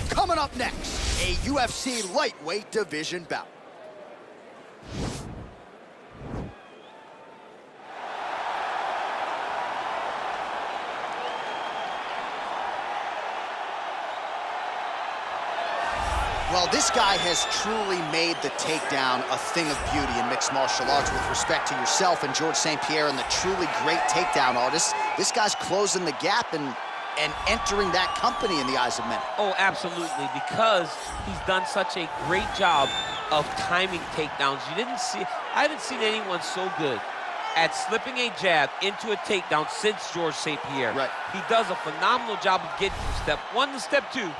Coming up next, a UFC lightweight division bout. Well, this guy has truly made the takedown a thing of beauty in mixed martial arts with respect to yourself and George St. Pierre and the truly great takedown artists. This guy's closing the gap and entering that company in the eyes of many. Oh, absolutely, because he's done such a great job of timing takedowns. I haven't seen anyone so good at slipping a jab into a takedown since George St. Pierre. Right. He does a phenomenal job of getting from step one to step two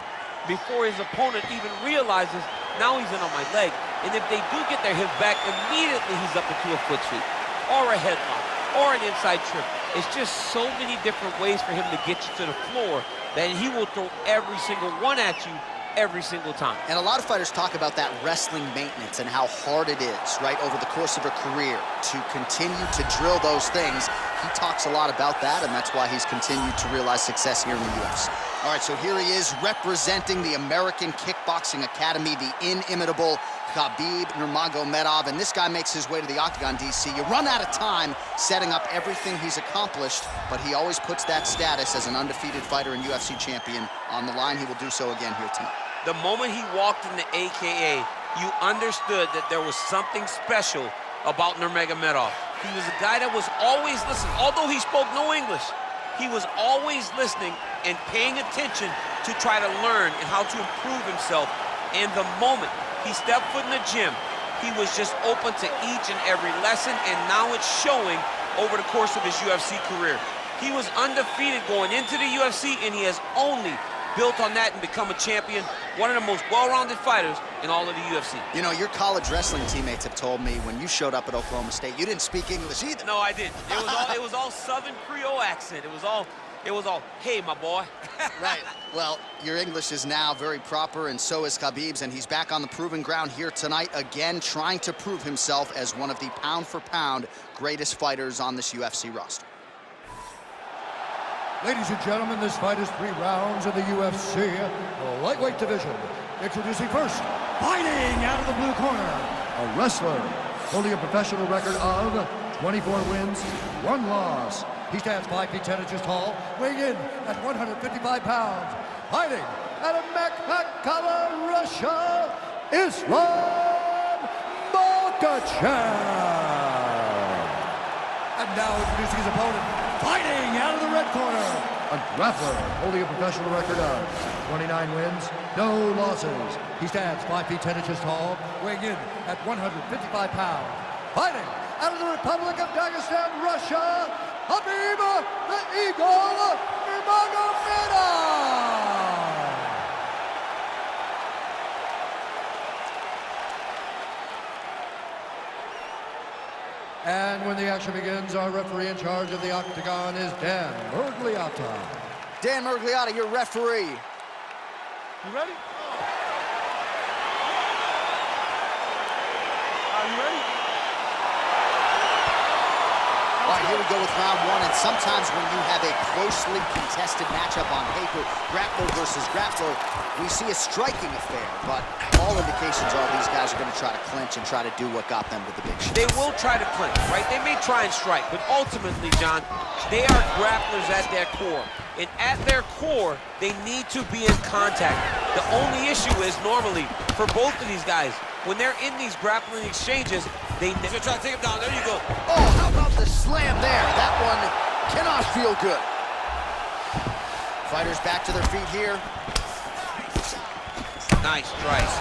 before his opponent even realizes, now he's in on my leg. And if they do get their hip back, immediately he's up into a foot sweep, or a headlock, or an inside trip. It's just so many different ways for him to get you to the floor that he will throw every single one at you every single time. And a lot of fighters talk about that wrestling maintenance and how hard it is, right, over the course of a career to continue to drill those things. He talks a lot about that, and that's why he's continued to realize success here in the UFC. All right, so here he is representing the American Kickboxing Academy, the inimitable Khabib Nurmagomedov, and this guy makes his way to the octagon, DC. You run out of time setting up everything he's accomplished, but he always puts that status as an undefeated fighter and UFC champion on the line. He will do so again here tonight. The moment he walked in the AKA, you understood that there was something special about Nurmagomedov. He was a guy that was always listening. Although he spoke no English, he was always listening and paying attention to try to learn and how to improve himself. And the moment he stepped foot in the gym, he was just open to each and every lesson, and now it's showing over the course of his UFC career. He was undefeated going into the UFC, and he has only built on that and become a champion, one of the most well-rounded fighters in all of the UFC. You know, your college wrestling teammates have told me when you showed up at Oklahoma State, you didn't speak English either. No, I didn't. It was all Southern Creole accent. It was all, hey, my boy. Right. Well, your English is now very proper, and so is Khabib's, and he's back on the proving ground here tonight, again, trying to prove himself as one of the pound-for-pound greatest fighters on this UFC roster. Ladies and gentlemen, this fight is 3 rounds in the UFC, the lightweight division. Introducing first, fighting out of the blue corner, a wrestler holding a professional record of 24 wins, 1 loss. He stands 5 feet 10 inches tall, weighing in at 155 pounds. Fighting out of Makhachkala, Russia, Islam Makhachev. And now introducing his opponent, fighting out of the red corner, a grappler holding a professional record of 29 wins, no losses. He stands 5 feet 10 inches tall, weighing in at 155 pounds. Fighting out of the Republic of Dagestan, Russia, Khabib the Eagle Nurmagomedov. And when the action begins, our referee in charge of the octagon is Dan Murgliata. Dan Murgliata, your referee. You ready? Are you ready? All right, here we go with round 1, and sometimes when you have a closely contested matchup on paper, grappler versus grappler, we see a striking affair, but all indications are these guys are going to try to clinch and try to do what got them to the big show. They will try to clinch, right? They may try and strike, but ultimately, John, they are grapplers at their core. And at their core, they need to be in contact. The only issue is normally, for both of these guys, when they're in these grappling exchanges, they're trying to take him down. There you go. Oh, how about the slam there? That one cannot feel good. Fighters back to their feet here. Nice strike.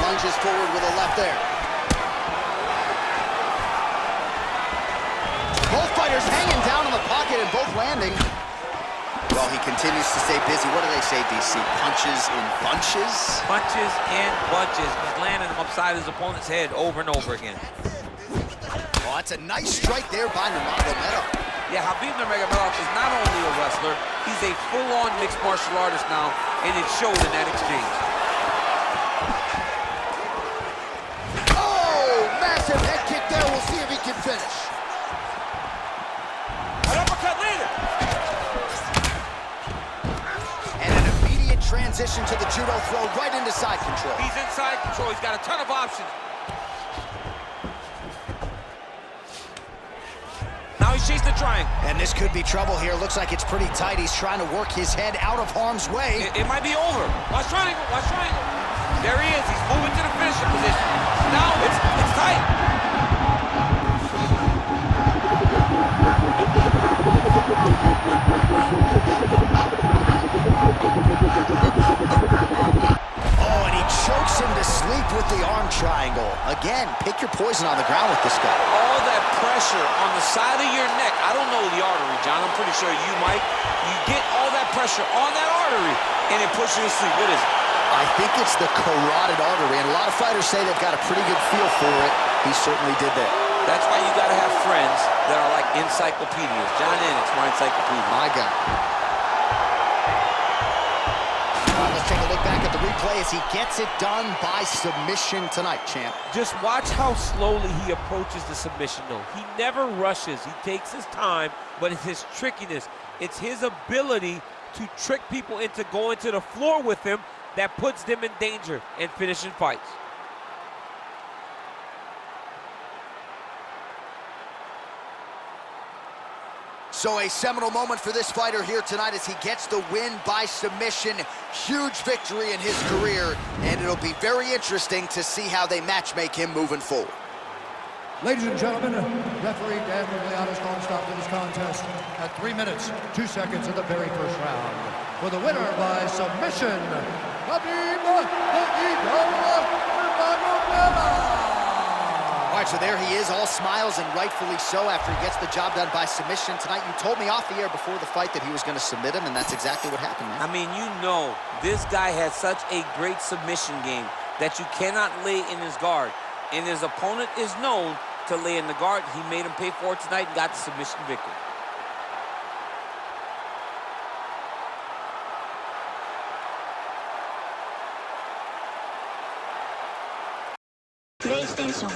Lunges forward with a left there. Both fighters hanging down in the pocket and both landing. Well, he continues to stay busy. What do they say, DC? Punches in bunches? Punches in bunches. He's landing them upside his opponent's head over and over again. Oh, that's a nice strike there by Nurmagomedov. Yeah, Khabib Nurmagomedov is not only a wrestler, he's a full-on mixed martial artist now, and it showed in that exchange. Oh, massive head kick there. We'll see if he can finish. An uppercut later. transition to the judo throw right into side control. He's in side control. He's got a ton of options. Now he's chasing the triangle. And this could be trouble here. Looks like it's pretty tight. He's trying to work his head out of harm's way. It might be over. Watch triangle. Watch triangle. There he is. He's moving to the finisher position. Now it's tight. Oh, and he chokes him to sleep with the arm triangle. Again, pick your poison on the ground with this guy. All that pressure on the side of your neck. I don't know the artery, John. I'm pretty sure you might. You get all that pressure on that artery, and it puts you to sleep. What is it? I think it's the carotid artery, and a lot of fighters say they've got a pretty good feel for it. He certainly did that. That's why you got to have friends that are like encyclopedias. John Ennick's my encyclopedia. My God. Let's take a look back at the replay as he gets it done by submission tonight, champ. Just watch how slowly he approaches the submission, though. He never rushes. He takes his time, but it's his trickiness. It's his ability to trick people into going to the floor with him that puts them in danger and finishing fights. So a seminal moment for this fighter here tonight as he gets the win by submission. Huge victory in his career, and it'll be very interesting to see how they matchmake him moving forward. Ladies and gentlemen, referee Dan Rugliano's called a stop to this contest at 3 minutes, 2 seconds of the very first round. For the winner by submission, Khabib the Eagle Nurmagomedov. All right, so there he is, all smiles, and rightfully so after he gets the job done by submission tonight. You told me off the air before the fight that he was going to submit him, and that's exactly what happened, man. I mean, you know, this guy has such a great submission game that you cannot lay in his guard. And his opponent is known to lay in the guard. He made him pay for it tonight and got the submission victory. PlayStation